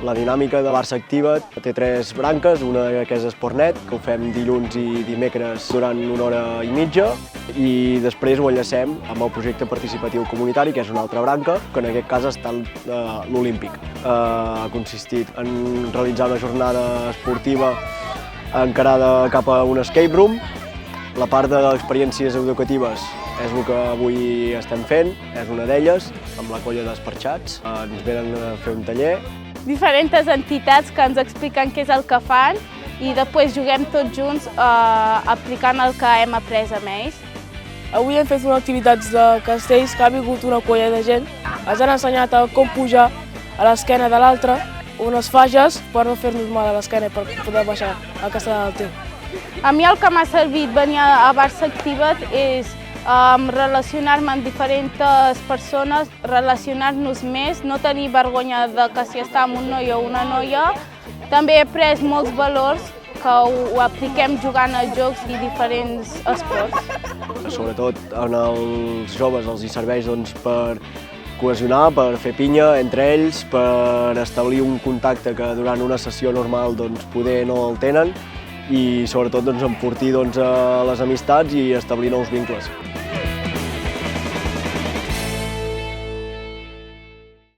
La dinàmica de Barça Activa't té 3 branques, una que és Esportnet, que ho fem dilluns i dimecres durant 1 hora i mitja, i després ho enllacem amb el projecte participatiu comunitari, que és una altra branca, que en aquest cas està l'Olímpic. Ha consistit en realitzar una jornada esportiva encarada cap a un escape room. La part de experiències educatives és el que avui estem fent, és una d'elles, amb la colla d'Esparxats. Ens venen a fer un taller. Diferents entitats que ens expliquen què és el que fan i després juguem tots junts aplicant el que hem après amb ells. Avui hem fet unes activitats de castells que ha vingut una colla de gent. Ens han ensenyat a com pujar a l'esquena de l'altre, unes fages per no fer-nos mal a l'esquena per poder baixar al castell del teu. A mi el que m'ha servit venir a Barça Activa't és relacionar-me amb diferents persones, relacionar-nos més, no tenir vergonya de que si està amb un noi o una noia. També he après molts valors que ho apliquem jugant a jocs i diferents esports. Sobretot en els joves els hi serveix per cohesionar, per fer pinya entre ells, per establir un contacte que durant una sessió normal poder no el tenen, i sobretot enfortir les amistats i establir nous vincles.